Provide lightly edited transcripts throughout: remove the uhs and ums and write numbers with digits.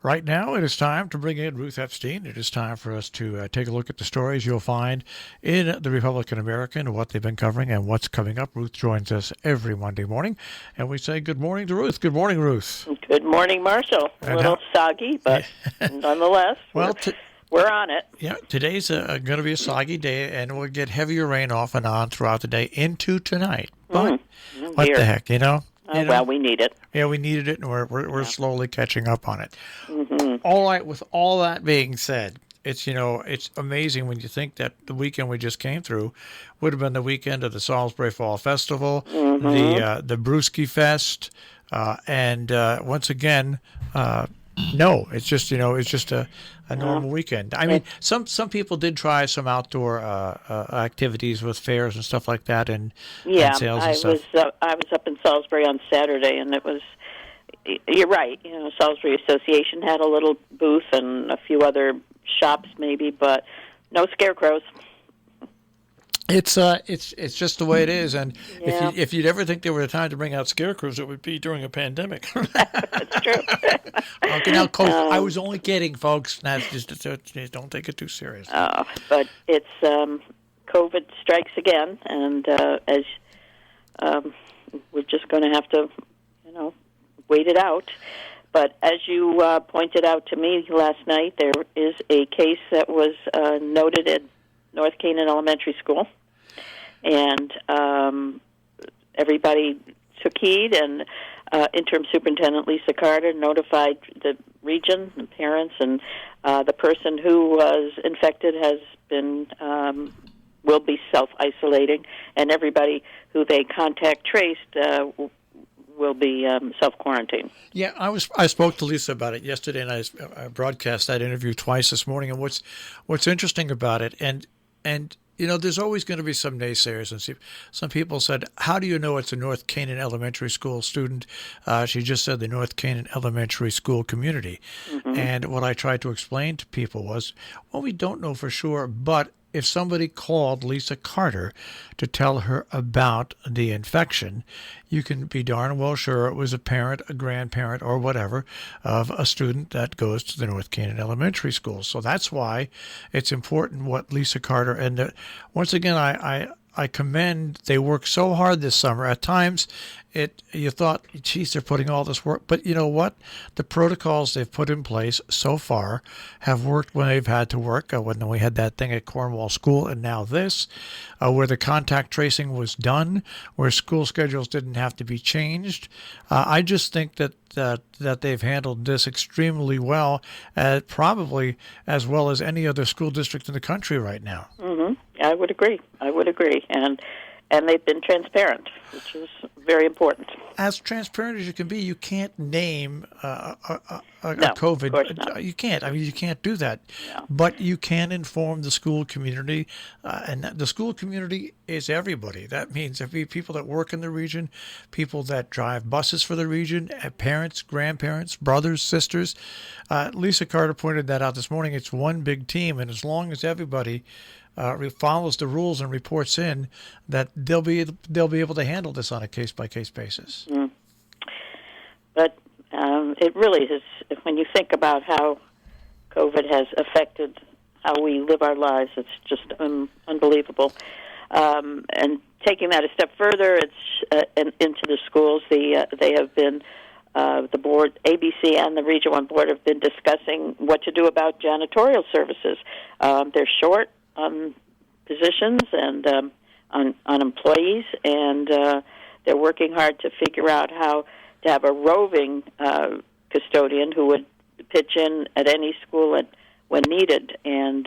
Right now, it is time to bring in Ruth Epstein. It is time for us to take a look at the stories you'll find in the Republican-American, what they've been covering and what's coming up. Ruth joins us every Monday morning, and we say good morning to Ruth. Good morning, Ruth. Good morning, Marshall. A little soggy, but nonetheless, we're on it. Yeah, today's going to be a soggy day, and we'll get heavier rain off and on throughout the day into tonight. But what the heck, you know? Well, we need it. Yeah, we needed it, and we're slowly catching up on it. Mm-hmm. All right, with all that being said, it's amazing when you think that the weekend we just came through would have been the weekend of the Salisbury Fall Festival, the Brewski Fest, and once again, no, it's just a normal weekend. I mean, some people did try some outdoor activities with fairs and stuff like that, and sales and stuff. I was up in Salisbury on Saturday, and it was. You're right. Salisbury Association had a little booth and a few other shops, maybe, but no scarecrows. It's just the way it is, and if you'd ever think there were a time to bring out scarecrows, it would be during a pandemic. That's true. Okay, now, Coach, I was only kidding, folks. That's just don't take it too serious. But it's COVID strikes again, and as we're just going to have to, wait it out. But as you pointed out to me last night, there is a case that was noted at North Canton Elementary School, and everybody took heed, and Interim Superintendent Lisa Carter notified the region, the parents, and the person who was infected will be self-isolating, and everybody who they contact traced will be self-quarantined. Yeah, I spoke to Lisa about it yesterday, and I broadcast that interview twice this morning. And what's interesting about it, and there's always going to be some naysayers, and some people said, "How do you know it's a North Canton Elementary School student?" She just said the North Canton Elementary School community, and what I tried to explain to people was, well, we don't know for sure, but if somebody called Lisa Carter to tell her about the infection, you can be darn well sure it was a parent, a grandparent, or whatever of a student that goes to the North Canton Elementary School. So that's why it's important what Lisa Carter, and once again, I commend, they worked so hard this summer. At times, you thought, geez, they're putting all this work. But you know what? The protocols they've put in place so far have worked when they've had to work. When we had that thing at Cornwall School, and now this, where the contact tracing was done, where school schedules didn't have to be changed. I just think that they've handled this extremely well, probably as well as any other school district in the country right now. Mm-hmm. I would agree, and they've been transparent, which is very important. As transparent as you can be, you can't name a COVID. Of course not. You can't. I mean, you can't do that. No. But you can inform the school community, and the school community is everybody. That means there'll be people that work in the region, people that drive buses for the region, parents, grandparents, brothers, sisters. Lisa Carter pointed that out this morning. It's one big team, and as long as everybody follows the rules and reports in, that they'll be able to handle this on a case-by-case basis. But it really is, when you think about how COVID has affected how we live our lives, it's just unbelievable. And taking that a step further, it's into the schools. They have been, the board, ABC and the Region 1 board have been discussing what to do about janitorial services. They're short on positions and on employees, and they're working hard to figure out how to have a roving custodian who would pitch in at any school when needed. And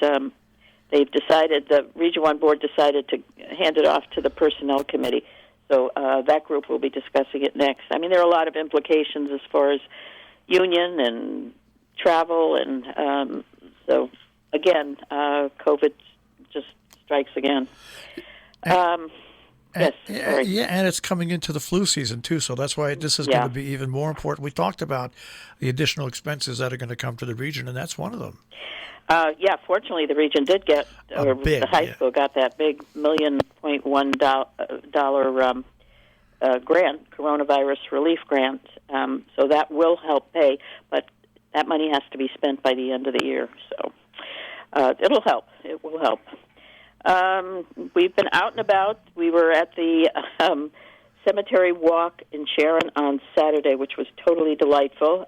they've decided, the Region 1 board decided to hand it off to the Personnel Committee. So that group will be discussing it next. I mean, there are a lot of implications as far as union and travel, and so, again, COVID just strikes again. Yes. Yeah, and it's coming into the flu season, too, so that's why this is going to be even more important. We talked about the additional expenses that are going to come to the region, and that's one of them. Fortunately, the region did get, the high school got that big $1.1 million grant, coronavirus relief grant, so that will help pay. But that money has to be spent by the end of the year. So it'll help. It will help. We've been out and about. We were at the cemetery walk in Sharon on Saturday, which was totally delightful.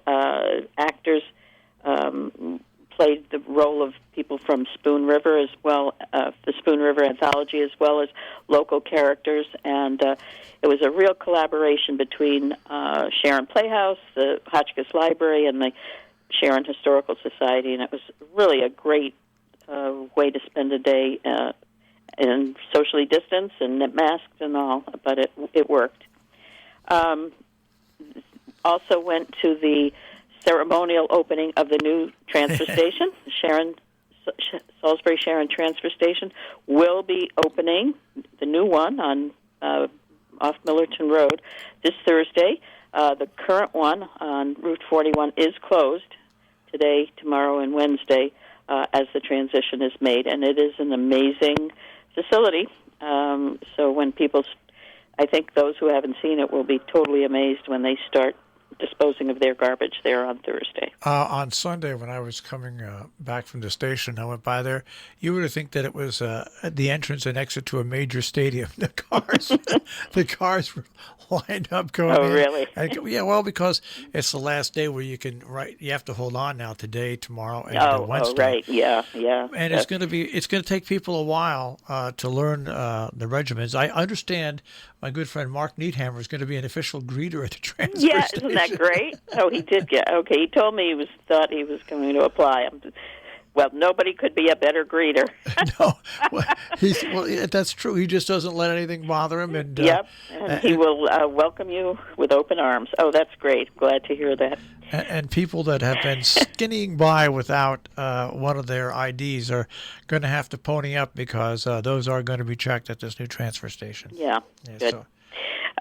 Actors played the role of people from Spoon River as well, the Spoon River anthology, as well as local characters, and it was a real collaboration between Sharon Playhouse, the Hotchkiss Library, and the Sharon Historical Society, and it was really a great way to spend a day and socially distanced and masked and all, but it worked. Also went to the ceremonial opening of the new transfer station. Salisbury Sharon Transfer Station will be opening, the new one on off Millerton Road, this Thursday. The current one on Route 41 is closed today, tomorrow, and Wednesday as the transition is made, and it is an amazing facility. So when people, I think those who haven't seen it will be totally amazed when they start disposing of their garbage there on Thursday. On Sunday, when I was coming back from the station, I went by there. You would think that it was the entrance and exit to a major stadium. The cars were lined up going. Oh, really? Yeah, well, because it's the last day where you have to hold on now today, tomorrow, and Wednesday. Oh, right, yeah. And it's going to take people a while to learn the regiments. I understand. My good friend Mark Needhammer is going to be an official greeter at the transfer station. Isn't that great? Oh, he did get. Okay, he told me thought he was going to apply. Well, nobody could be a better greeter. No, that's true. He just doesn't let anything bother him. And yep, and he will welcome you with open arms. Oh, that's great. Glad to hear that. And people that have been skinnying by without one of their IDs are going to have to pony up because those are going to be checked at this new transfer station. Yeah, good.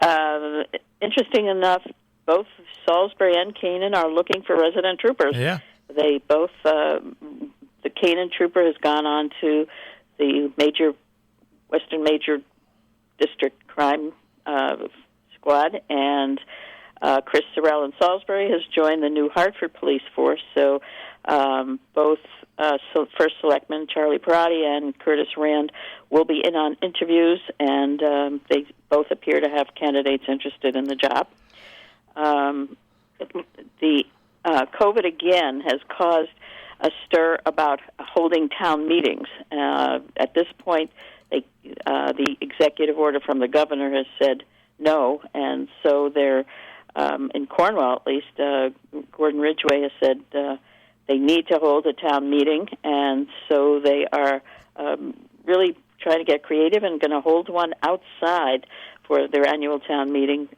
So. Interesting enough, both Salisbury and Canton are looking for resident troopers. Yeah. They both, the Canton trooper has gone on to the Western Major District Crime Squad, and Chris Sorrell in Salisbury has joined the new Hartford Police Force. So both First Selectman Charlie Perotti and Curtis Rand will be in on interviews, and they both appear to have candidates interested in the job. The COVID again has caused a stir about holding town meetings. At this point, the executive order from the governor has said no, and so they're in Cornwall, at least, Gordon Ridgway has said they need to hold a town meeting, and so they are really trying to get creative and going to hold one outside for their annual town meeting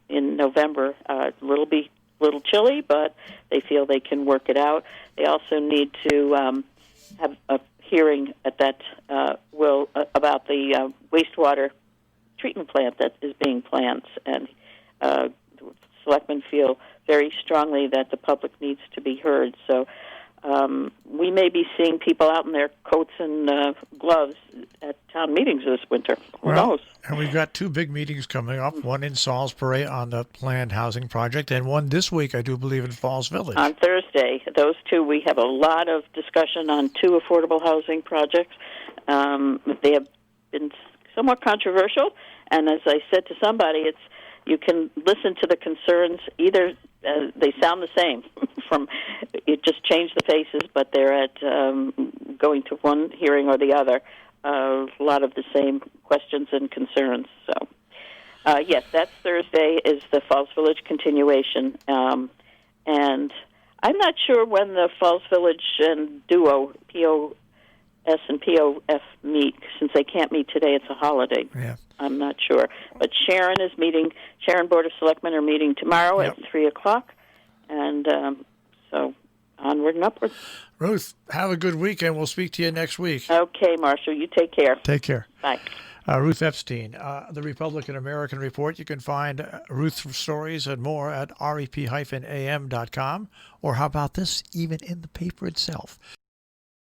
in November. It'll be a little chilly, but they feel they can work it out. They also need to have a hearing at that about the wastewater treatment plant that is being planned, and selectmen feel very strongly that the public needs to be heard. So we may be seeing people out in their coats and gloves at town meetings this winter. Who knows? And we've got two big meetings coming up, one in Salisbury on the planned housing project, and one this week, I do believe, in Falls Village. On Thursday. Those two, we have a lot of discussion on two affordable housing projects. They have been somewhat controversial, and as I said to somebody, you can listen to the concerns. Either they sound the same from it just changed the faces, but they're at going to one hearing or the other. A lot of the same questions and concerns. So, yes, that's Thursday is the Falls Village continuation, and I'm not sure when the Falls Village and Duo POS and POF meet. Since they can't meet today, it's a holiday. Yeah. I'm not sure. But Sharon Board of Selectmen are meeting tomorrow at 3 o'clock. And so onward and upward. Ruth, have a good weekend. We'll speak to you next week. Okay, Marshall. You take care. Take care. Bye. Ruth Epstein, the Republican-American Report. You can find Ruth's stories and more at rep-am.com. Or how about this, even in the paper itself.